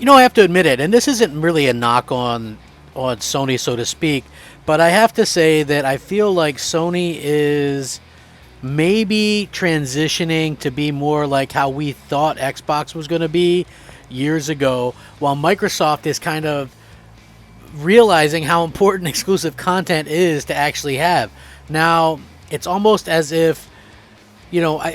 I have to admit it, and this isn't really a knock on Sony, so to speak, but I have to say that I feel like Sony is maybe transitioning to be more like how we thought Xbox was going to be years ago, while Microsoft is kind of realizing how important exclusive content is to actually have. Now, it's almost as if,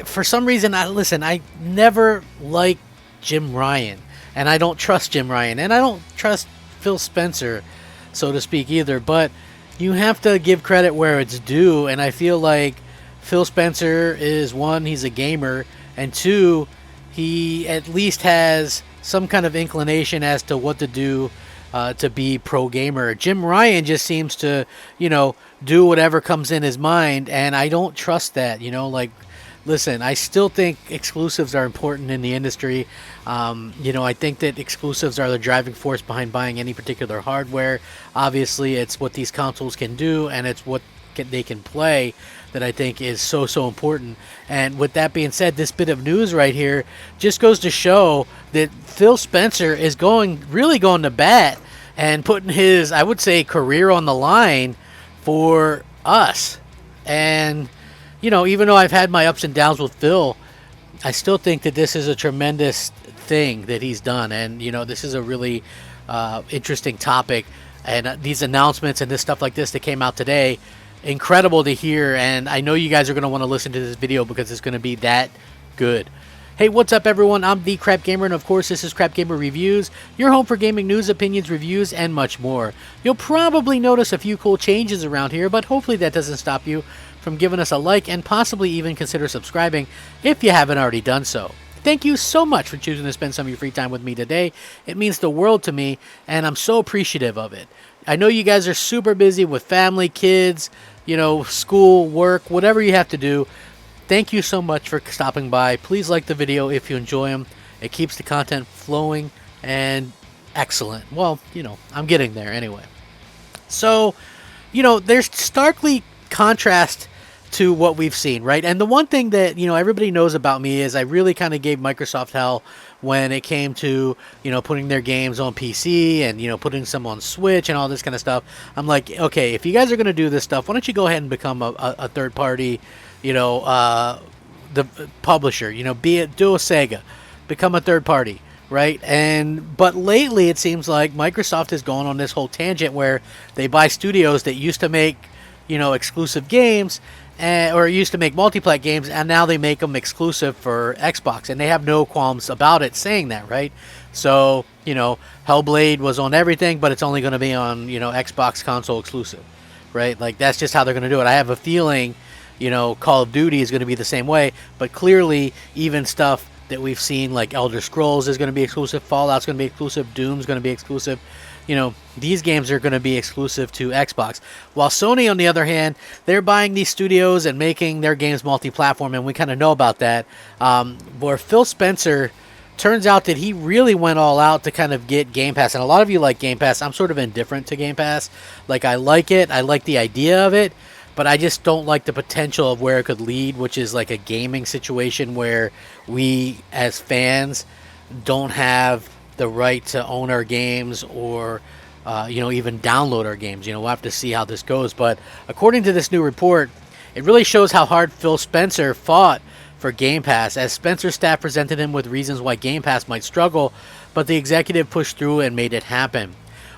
for some reason, I never liked Jim Ryan, and I don't trust Jim Ryan, and I don't trust Phil Spencer, so to speak, either, but you have to give credit where it's due, and I feel like Phil Spencer is, one, he's a gamer, and two, he at least has some kind of inclination as to what to do to be pro gamer. Jim Ryan just seems to, do whatever comes in his mind, and I don't trust that. Listen, I still think exclusives are important in the industry. I think that exclusives are the driving force behind buying any particular hardware. Obviously, it's what these consoles can do, and it's what they can play that I think is so important. And with that being said, this bit of news right here just goes to show that Phil Spencer is really going to bat and putting his, I would say, career on the line for us. And even though I've had my ups and downs with Phil, I still think that this is a tremendous thing that he's done. And this is a really interesting topic, and these announcements and this stuff like this that came out today, incredible to hear. And I know you guys are going to want to listen to this video because it's going to be that good. Hey, what's up, everyone? I'm the Crap Gamer, and of course, this is Crap Gamer Reviews, your home for gaming news, opinions, reviews, and much more. You'll probably notice a few cool changes around here, but hopefully that doesn't stop you from giving us a like and possibly even consider subscribing if you haven't already done so. Thank you so much for choosing to spend some of your free time with me today. It means the world to me, and I'm so appreciative of it. I know you guys are super busy with family, kids, school, work, whatever you have to do. Thank you so much for stopping by. Please like the video if you enjoy them. It keeps the content flowing and excellent. Well, I'm getting there anyway. So, there's starkly contrast to what we've seen, right? And the one thing that, everybody knows about me is I really kind of gave Microsoft hell when it came to, putting their games on PC and, putting some on Switch and all this kind of stuff. I'm like, okay, if you guys are going to do this stuff, why don't you go ahead and become a third party, the publisher, do a Sega, become a third party, right? But lately it seems like Microsoft has gone on this whole tangent where they buy studios that used to make, exclusive games, or used to make multi-plat games, and now they make them exclusive for Xbox, and they have no qualms about it saying that, right? So, Hellblade was on everything, but it's only going to be on, Xbox console exclusive, right? Like, that's just how they're going to do it. I have a feeling, Call of Duty is going to be the same way, but clearly even stuff that we've seen like Elder Scrolls is going to be exclusive, Fallout's going to be exclusive, Doom's going to be exclusive. These games are going to be exclusive to Xbox. While Sony, on the other hand, they're buying these studios and making their games multi-platform, and we kind of know about that. Where Phil Spencer, turns out that he really went all out to kind of get Game Pass. And a lot of you like Game Pass. I'm sort of indifferent to Game Pass. Like, I like it. I like the idea of it. But I just don't like the potential of where it could lead, which is like a gaming situation where we, as fans, don't have the right to own our games or, even download our games. We'll have to see how this goes. But according to this new report, it really shows how hard Phil Spencer fought for Game Pass, as Spencer's staff presented him with reasons why Game Pass might struggle, but the executive pushed through and made it happen.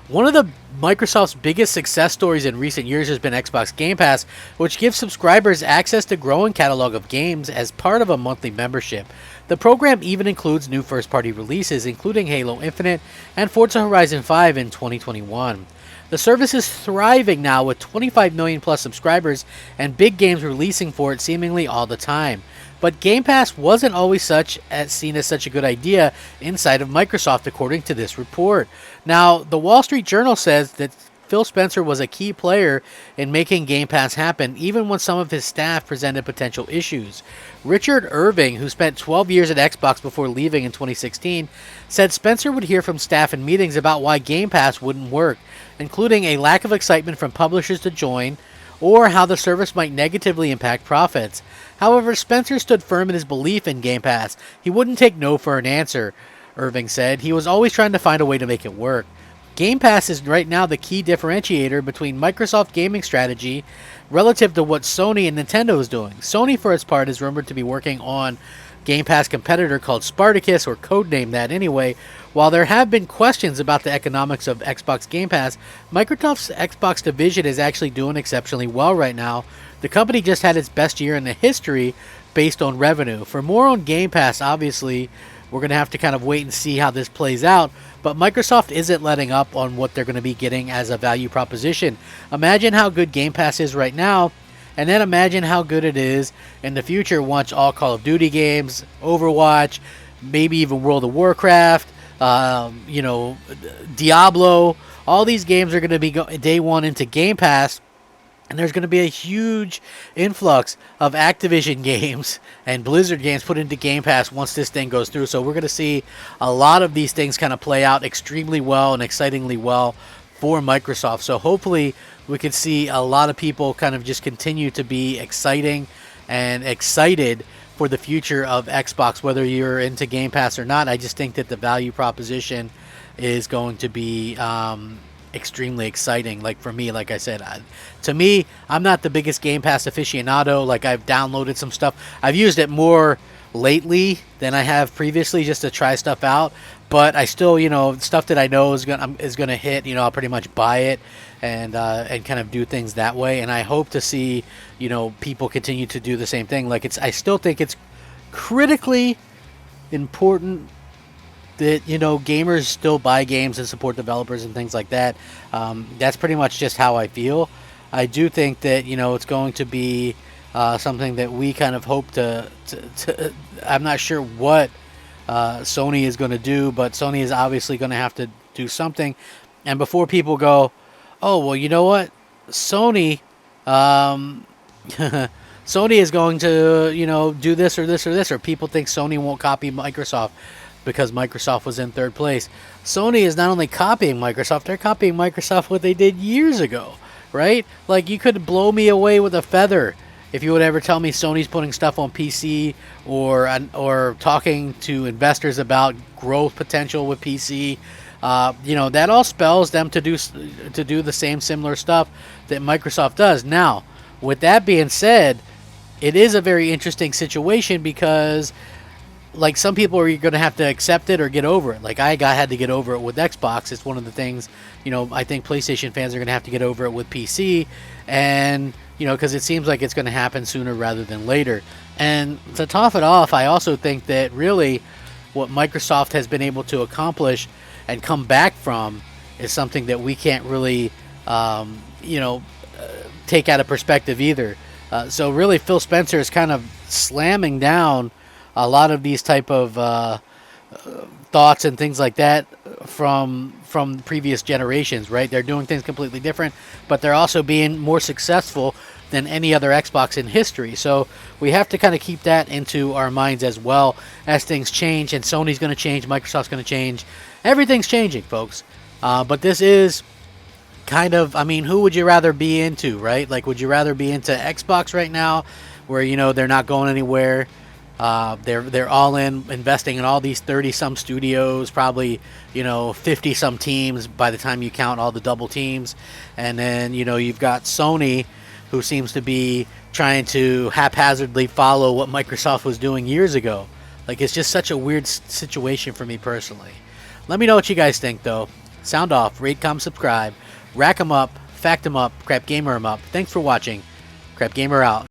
One of the Microsoft's biggest success stories in recent years has been Xbox Game Pass, which gives subscribers access to a growing catalog of games as part of a monthly membership. The program even includes new first-party releases, including Halo Infinite and Forza Horizon 5 in 2021. The service is thriving now with 25 million plus subscribers and big games releasing for it seemingly all the time. But Game Pass wasn't always seen as such a good idea inside of Microsoft, according to this report. Now, the Wall Street Journal says that Phil Spencer was a key player in making Game Pass happen, even when some of his staff presented potential issues. Richard Irving, who spent 12 years at Xbox before leaving in 2016, said Spencer would hear from staff in meetings about why Game Pass wouldn't work, including a lack of excitement from publishers to join, or how the service might negatively impact profits. However, Spencer stood firm in his belief in Game Pass. He wouldn't take no for an answer. Irving said. He was always trying to find a way to make it work. Game Pass is right now the key differentiator between Microsoft gaming strategy relative to what Sony and Nintendo is doing. Sony, for its part, is rumored to be working on Game Pass competitor called Spartacus, or codename that anyway. While there have been questions about the economics of Xbox Game Pass, Microsoft's Xbox division is actually doing exceptionally well right now. The company just had its best year in the history based on revenue. For more on Game Pass, obviously, we're going to have to kind of wait and see how this plays out. But Microsoft isn't letting up on what they're going to be getting as a value proposition. Imagine how good Game Pass is right now, and then imagine how good it is in the future once all Call of Duty games, Overwatch, maybe even World of Warcraft, Diablo, all these games are going to be day one into Game Pass. And there's going to be a huge influx of Activision games and Blizzard games put into Game Pass once this thing goes through. So we're going to see a lot of these things kind of play out extremely well and excitingly well for Microsoft. So hopefully we can see a lot of people kind of just continue to be excited for the future of Xbox, whether you're into Game Pass or not. I just think that the value proposition is going to be extremely exciting. Like for me, like I said, to me, I'm not the biggest Game Pass aficionado. Like I've downloaded some stuff. I've used it more lately than I have previously just to try stuff out. But I still, stuff that I know is gonna hit. I'll pretty much buy it and kind of do things that way. And I hope to see, people continue to do the same thing. Like I still think it's critically important that gamers still buy games and support developers and things like that. That's pretty much just how I feel. I do think that it's going to be something that we kind of hope to I'm not sure what Sony is going to do, but Sony is obviously going to have to do something. And before people go, oh well, you know what, Sony Sony is going to do this or this or this, or people think Sony won't copy Microsoft because Microsoft was in third place. Sony is not only copying Microsoft, they're copying Microsoft what they did years ago, right? Like, you could blow me away with a feather if you would ever tell me Sony's putting stuff on PC or talking to investors about growth potential with PC. That all spells them to do the same similar stuff that Microsoft does. Now, with that being said, it is a very interesting situation because like some people are going to have to accept it or get over it. Like I had to get over it with Xbox. It's one of the things, I think PlayStation fans are going to have to get over it with PC, and because it seems like it's going to happen sooner rather than later. And to top it off, I also think that really what Microsoft has been able to accomplish and come back from is something that we can't really, take out of perspective either. So really, Phil Spencer is kind of slamming down a lot of these type of thoughts and things like that from previous generations, right? They're doing things completely different, but they're also being more successful than any other Xbox in history. So we have to kind of keep that into our minds as well as things change, and Sony's going to change, Microsoft's going to change. Everything's changing, folks. But this is kind of, who would you rather be into, right? Like, would you rather be into Xbox right now where, they're not going anywhere? They're all investing in all these 30-some studios, probably 50-some teams by the time you count all the double teams, and then you've got Sony, who seems to be trying to haphazardly follow what Microsoft was doing years ago. Like, it's just such a weird situation for me personally. Let me know what you guys think, though. Sound off, rate, comment, subscribe, rack 'em up, fact 'em up, Crap Gamer 'em up. Thanks for watching. Crap Gamer out.